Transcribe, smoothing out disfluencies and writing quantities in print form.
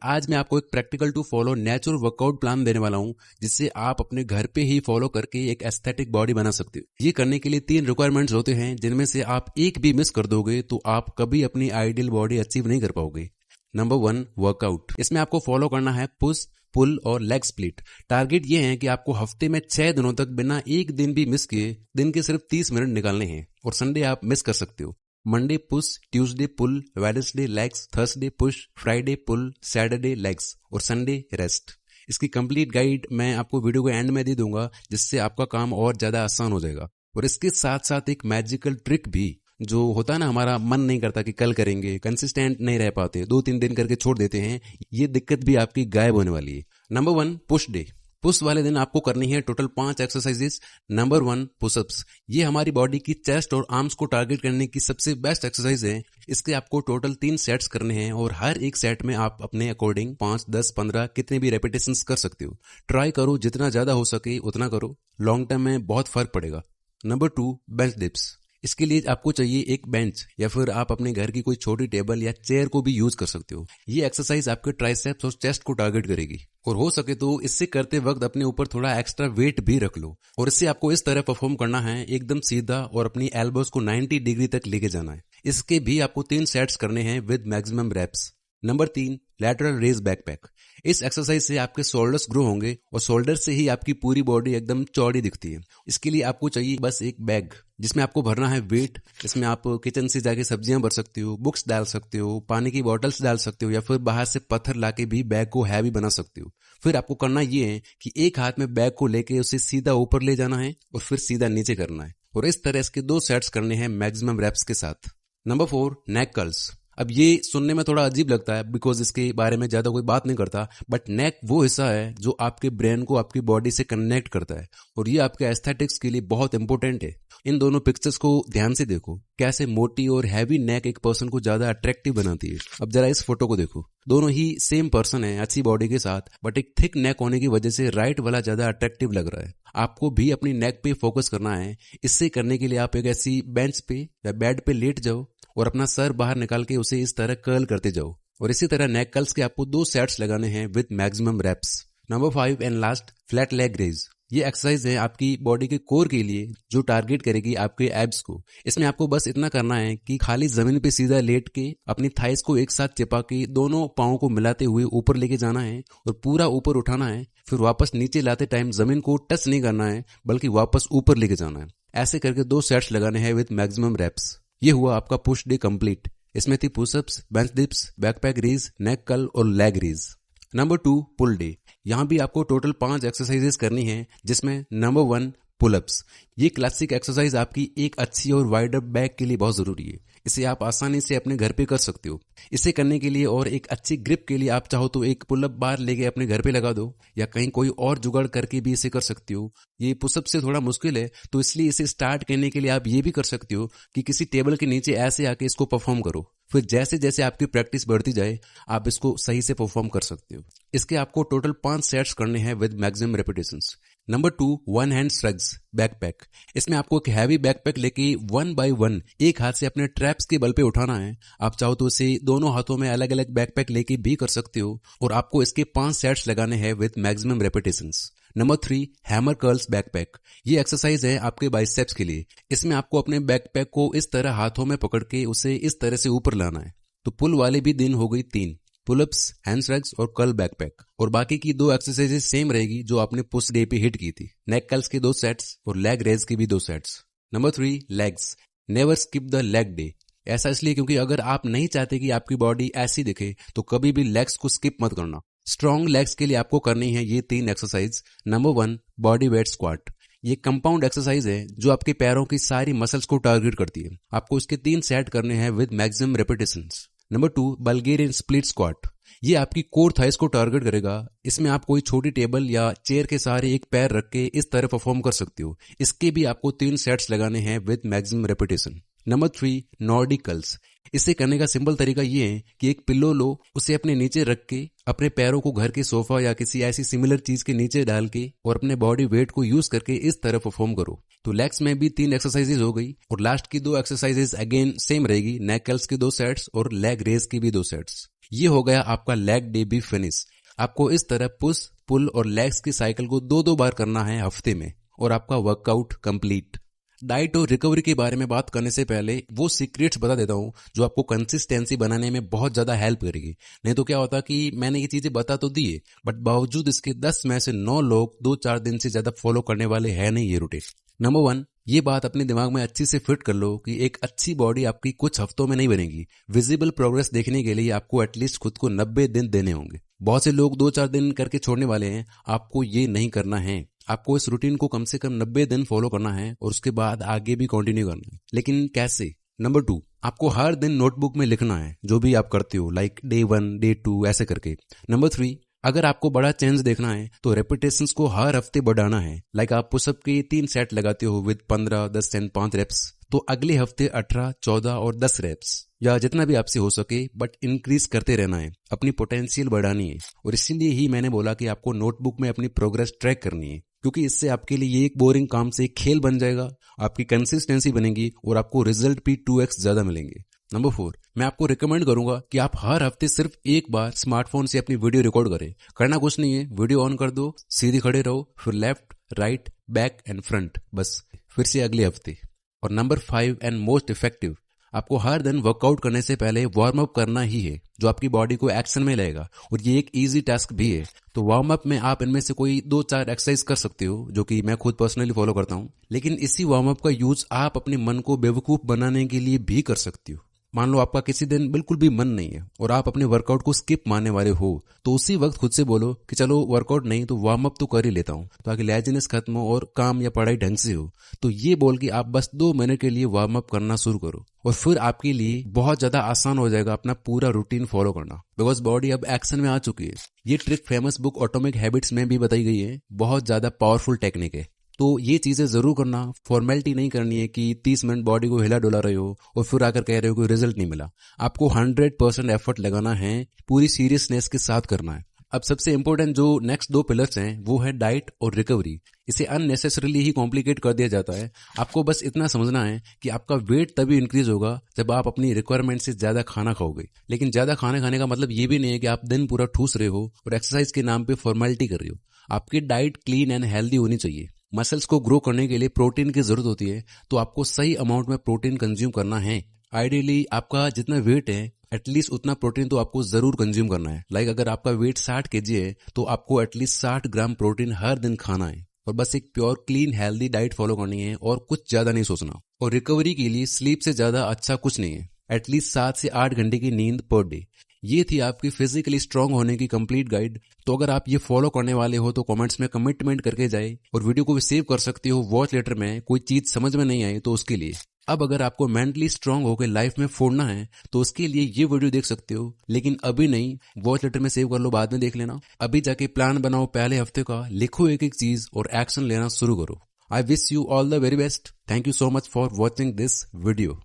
आज मैं आपको एक practical to follow natural workout plan देने वाला हूं, जिससे आप अपने घर पे ही फॉलो करके एक एस्थेटिक बॉडी बना सकते हो। ये करने के लिए 3 रिक्वायरमेंट्स होते हैं, जिनमें से आप एक भी मिस कर दोगे तो आप कभी अपनी आइडियल बॉडी अचीव नहीं कर पाओगे। Number 1, workout. इसमें आपको फॉलो करना है पुश, पुल और लेग स्प्लिट। टारगेट ये है कि आपको हफ्ते में 6 दिनों तक बिना एक दिन भी मिस किए दिन के सिर्फ 30 मिनट निकालने हैं, और संडे आप मिस कर सकते हो। Monday push, Tuesday pull, Wednesday legs, Thursday push, Friday pull, Saturday legs और संडे रेस्ट। इसकी कंप्लीट गाइड मैं आपको वीडियो के एंड में दे दूंगा, जिससे आपका काम और ज्यादा आसान हो जाएगा। और इसके साथ साथ एक मैजिकल ट्रिक भी, जो होता है ना, हमारा मन नहीं करता कि कल करेंगे, कंसिस्टेंट नहीं रह पाते, 2-3 दिन करके छोड़ देते हैं, ये दिक्कत भी आपकी गायब होने वाली है। Number 1, push day. पुश वाले दिन आपको करनी है टोटल 5 एक्सरसाइजेस। Number 1, pushups. ये हमारी बॉडी की चेस्ट और आर्म्स को टारगेट करने की सबसे बेस्ट एक्सरसाइज है। इसके आपको टोटल 3 सेट्स करने हैं, और हर एक सेट में आप अपने अकॉर्डिंग 5, 10, 15 कितने भी रेपिटेशंस कर सकते हो। ट्राई करो, जितना ज्यादा हो सके उतना करो, लॉन्ग टर्म में बहुत फर्क पड़ेगा। Number 2, bench dips. इसके लिए आपको चाहिए एक बेंच, या फिर आप अपने घर की कोई छोटी टेबल या चेयर को भी यूज कर सकते हो। ये एक्सरसाइज आपके ट्राइसेप्स और चेस्ट को टारगेट करेगी, और हो सके तो इससे करते वक्त अपने ऊपर थोड़ा एक्स्ट्रा वेट भी रख लो। और इससे आपको इस तरह परफॉर्म करना है, एकदम सीधा, और अपनी एल्बोस को 90 डिग्री तक लेके जाना है। इसके भी आपको 3 सेट्स करने हैं with maximum reps. Number 3, lateral raise backpack. इस एक्सरसाइज से आपके शोल्डर्स ग्रो होंगे, और शोल्डर से ही आपकी पूरी बॉडी एकदम चौड़ी दिखती है। इसके लिए आपको चाहिए बस एक बैग, जिसमें आपको भरना है वेट। इसमें आप किचन से जाके सब्जियां भर सकते हो, बुक्स डाल सकते हो, पानी की बॉटल्स डाल सकते हो, या फिर बाहर से पत्थर लाके भी बैग को हैवी बना सकते हो। फिर आपको करना ये है कि एक हाथ में बैग को लेके उसे सीधा ऊपर ले जाना है, और फिर सीधा नीचे करना है, और इस तरह इसके 2 सेट्स करने हैं मैक्सिमम रेप्स के साथ। नंबर 4, नेक कर्ल्स। अब ये सुनने में थोड़ा अजीब लगता है, बिकॉज इसके बारे में ज्यादा कोई बात नहीं करता, बट नेक वो हिस्सा है जो आपके ब्रेन को आपकी बॉडी से कनेक्ट करता है, और ये आपके एस्थेटिक्स के लिए बहुत इंपॉर्टेंट है। इन दोनों पिक्चर्स को ध्यान से देखो, कैसे मोटी और हैवी नेक एक पर्सन को ज्यादा अट्रैक्टिव बनाती है। अब जरा इस फोटो को देखो, दोनों ही सेम पर्सन है अच्छी बॉडी के साथ, बट एक थिक नेक होने की वजह से राइट वाला ज्यादा अट्रैक्टिव लग रहा है। आपको भी अपनी नेक पे फोकस करना है। इससे करने के लिए आप एक ऐसी बेंच पे या बेड पे लेट जाओ, और अपना सर बाहर निकाल के उसे इस तरह कर्ल करते जाओ, और इसी तरह नेक कर्ल्स के आपको 2 सेट्स लगाने हैं with maximum reps. Number 5 and last, flat leg raise. ये एक्सरसाइज है आपकी बॉडी के कोर के लिए, जो टारगेट करेगी आपके एब्स को। इसमें आपको बस इतना करना है कि खाली जमीन पे सीधा लेट के अपनी थाइस को एक साथ चिपा के दोनों पांवों को मिलाते हुए ऊपर लेके जाना है, और पूरा ऊपर उठाना है। फिर वापस नीचे लाते टाइम जमीन को टच नहीं करना है, बल्कि वापस ऊपर लेके जाना है। ऐसे करके 2 सेट्स लगाने हैं विद मैक्सिमम रेप्स। ये हुआ आपका पुश डे कंप्लीट। इसमें थी pushups, bench dips, backpack raise, neck curl और leg raise. Number 2, pull day. यहां भी आपको टोटल 5 एक्सरसाइजेस करनी है, जिसमें नंबर 1, पुलअप्स। ये क्लासिक एक्सरसाइज आपकी एक अच्छी और वाइड अप बैक के लिए बहुत जरूरी है। इसे आप आसानी से अपने घर पे कर सकते हो। इसे करने के लिए और एक अच्छी ग्रिप के लिए आप चाहो तो एक पुलअप बार लेके अपने घर पे लगा दो, या कहीं कोई और जुगाड़ करके भी इसे कर सकते हो। ये पुशअप से थोड़ा मुश्किल है, तो इसलिए इसे स्टार्ट करने के लिए आप ये भी कर सकते हो कि किसी टेबल के नीचे ऐसे आके इसको परफॉर्म करो। फिर जैसे जैसे आपकी प्रैक्टिस बढ़ती जाए, आप इसको सही से परफॉर्म कर सकते हो। इसके आपको टोटल 5 सेट्स करने हैं with maximum repetitions. Number 2, 1 hand shrugs backpack. इसमें आपको एक हैवी बैकपैक लेके 1 बाय 1 एक हाथ से अपने ट्रैप्स के बल पे उठाना है। आप चाहो तो इसे दोनों हाथों में अलग अलग बैकपैक लेके भी कर सकते हो, और आपको इसके 5 सेट्स लगाने हैं with maximum repetitions. Number 3, hammer curls backpack. ये एक्सरसाइज है आपके बाइसेप्स के लिए। इसमें आपको अपने बैकपैक को इस तरह हाथों में पकड़ के उसे इस तरह से ऊपर लाना है। तो पुल वाले भी दिन हो गई 3, पुलअप्स, हैंडश्रग्स और कर्ल बैकपैक, और बाकी की 2 एक्सरसाइजेस सेम रहेगी जो आपने पुश डे पे हिट की थी। नेक कर्ल्स के 2 सेट्स और लेग रेज के भी 2 sets. Number 3, legs. Never skip the leg day. ऐसा इसलिए क्योंकि अगर आप नहीं चाहते कि आपकी बॉडी ऐसी दिखे, तो कभी भी लेग्स को स्किप मत करना। स्ट्रॉन्ग लेग्स के लिए आपको करनी है ये 3 exercise. Number 1, body weight squat. ये कंपाउंड एक्सरसाइज है जो आपके पैरों की सारी मसल्स को टारगेट करती है। आपको इसके 3 सेट करने हैं with maximum repetitions. Number 2, Bulgarian split squat. ये आपकी कोर थाइस को टारगेट करेगा। इसमें आप कोई छोटी टेबल या चेयर के सहारे एक पैर रख के इस तरह परफॉर्म कर सकते हो। इसके भी आपको 3 सेट्स लगाने हैं with maximum repetition. Number 3, Nordic curls. इसे करने का सिंपल तरीका ये है कि एक पिल्लो लो, उसे अपने नीचे रख के अपने पैरों को घर के सोफा या किसी ऐसी सिमिलर चीज के नीचे डाल के और अपने बॉडी वेट को यूज करके इस तरह परफॉर्म करो। तो लेग्स में भी 3 एक्सरसाइजेज हो गई और लास्ट की 2 एक्सरसाइजेज अगेन सेम रहेगी, नेक कर्ल्स की 2 सेट्स और लेग रेज की भी 2 सेट्स। ये हो गया आपका लेग डे भी फिनिश। आपको इस तरह पुश, पुल और लेग्स की साइकिल को 2-2 बार करना है हफ्ते में और आपका वर्कआउट कंप्लीट। डाइट और रिकवरी के बारे में बात करने से पहले वो सीक्रेट्स बता देता हूँ जो आपको कंसिस्टेंसी बनाने में बहुत ज्यादा हेल्प करेगी। नहीं तो क्या होता कि मैंने ये चीजें बता तो दी है, बट बावजूद इसके 10 में से 9 लोग 2-4 दिन से ज्यादा फॉलो करने वाले हैं नहीं ये रूटीन। नंबर 1, ये बात अपने दिमाग में अच्छी से फिट कर लो कि एक अच्छी बॉडी आपकी कुछ हफ्तों में नहीं बनेगी। विजिबल प्रोग्रेस देखने के लिए आपको एटलीस्ट खुद को 90 दिन देने होंगे। बहुत से लोग 2-4 दिन करके छोड़ने वाले हैं, आपको ये नहीं करना है। आपको इस रूटीन को कम से कम 90 दिन फॉलो करना है और उसके बाद आगे भी कंटिन्यू करना है। लेकिन कैसे? नंबर 2, आपको हर दिन नोटबुक में लिखना है जो भी आप करते हो, लाइक डे 1, डे 2 ऐसे करके। नंबर 3, अगर आपको बड़ा चेंज देखना है तो रेपिटेशंस को हर हफ्ते बढ़ाना है। लाइक आप पुशअप के 3 सेट लगाते हो विद 15, 10 एंड 5 रेप्स, तो अगले हफ्ते 18, 14 और 10 रेप्स या जितना भी आपसे हो सके, बट इंक्रीज करते रहना है। अपनी पोटेंशियल बढ़ानी है। और इसीलिए ही मैंने बोला कि आपको नोटबुक में अपनी प्रोग्रेस ट्रैक करनी है, क्योंकि इससे आपके लिए ये एक बोरिंग काम से एक खेल बन जाएगा, आपकी कंसिस्टेंसी बनेगी और आपको रिजल्ट भी 2x ज्यादा मिलेंगे। नंबर 4, मैं आपको रिकमेंड करूंगा कि आप हर हफ्ते सिर्फ एक बार स्मार्टफोन से अपनी वीडियो रिकॉर्ड करें। करना कुछ नहीं है, वीडियो ऑन कर दो, सीधे खड़े रहो, फिर left, right, back and front, बस फिर से अगले हफ्ते। और नंबर 5 एंड मोस्ट इफेक्टिव, आपको हर दिन वर्कआउट करने से पहले वार्म अप करना ही है, जो आपकी बॉडी को एक्शन में लाएगा और ये एक इजी टास्क भी है। तो वार्म अप में आप इनमें से कोई 2-4 एक्सरसाइज कर सकते हो जो कि मैं खुद पर्सनली फॉलो करता हूँ। लेकिन इसी वार्म अप का यूज आप अपने मन को बेवकूफ बनाने के लिए भी कर सकते हो। मान लो आपका किसी दिन बिल्कुल भी मन नहीं है और आप अपने वर्कआउट को स्किप मारने वाले हो, तो उसी वक्त खुद से बोलो कि चलो वर्कआउट नहीं तो वार्म अप तो कर ही लेता हूँ, ताकि लेजीनेस खत्म हो और काम या पढ़ाई ढंग से हो। तो ये बोल के आप बस 2 मिनट के लिए वार्म अप करना शुरू करो और फिर आपके लिए बहुत ज्यादा आसान हो जाएगा अपना पूरा रूटीन फॉलो करना, बिकॉज बॉडी अब एक्शन में आ चुकी है। ये trick famous book atomic habits में भी बताई गई है। बहुत ज्यादा पावरफुल टेक्निक है। तो ये चीजें जरूर करना। फॉर्मेलिटी नहीं करनी है कि 30 मिनट बॉडी को हिला डुला रहे हो और फिर आकर कह रहे हो कोई रिजल्ट नहीं मिला। आपको 100% एफर्ट लगाना है, पूरी सीरियसनेस के साथ करना है। अब सबसे इंपॉर्टेंट जो नेक्स्ट 2 पिलर्स हैं वो है डाइट और रिकवरी। इसे अननेसेसरीली ही कॉम्प्लिकेट कर दिया जाता है। आपको बस इतना समझना है कि आपका वेट तभी इंक्रीज होगा जब आप अपनी रिक्वायरमेंट से ज्यादा खाना खाओगे। लेकिन ज्यादा खाना खाने का मतलब ये भी नहीं है कि आप दिन पूरा ठूस रहे हो और एक्सरसाइज के नाम पे फॉर्मेलिटी कर रहे हो। आपकी डाइट क्लीन एंड हेल्दी होनी चाहिए। मसल्स को ग्रो करने के लिए प्रोटीन की जरूरत होती है, तो आपको सही अमाउंट में प्रोटीन कंज्यूम करना है। आइडियली आपका जितना वेट है एटलीस्ट उतना प्रोटीन तो आपको जरूर कंज्यूम करना है। लाइक अगर आपका वेट 60 kg है तो आपको एटलीस्ट 60 ग्राम प्रोटीन हर दिन खाना है और बस एक pure clean healthy diet follow करनी है और कुछ ज्यादा नहीं सोचना। और रिकवरी के लिए स्लीप से ज्यादा अच्छा कुछ नहीं है। एटलीस्ट 7 से 8 घंटे की नींद पर डे। ये थी आपकी फिजिकली स्ट्रांग होने की कंप्लीट गाइड। तो अगर आप ये फॉलो करने वाले हो तो कमेंट्स में कमिटमेंट करके जाए और वीडियो को भी सेव कर सकते हो वॉच लेटर में। कोई चीज समझ में नहीं आई तो उसके लिए। अब अगर आपको मेंटली स्ट्रांग होकर लाइफ में फोड़ना है तो उसके लिए ये वीडियो देख सकते हो, लेकिन अभी नहीं, वॉच लेटर में सेव कर लो, बाद में देख लेना। अभी जाके प्लान बनाओ पहले हफ्ते का, लिखो एक एक चीज और एक्शन लेना शुरू करो। I wish you all the very best. Thank you so much for watching this video.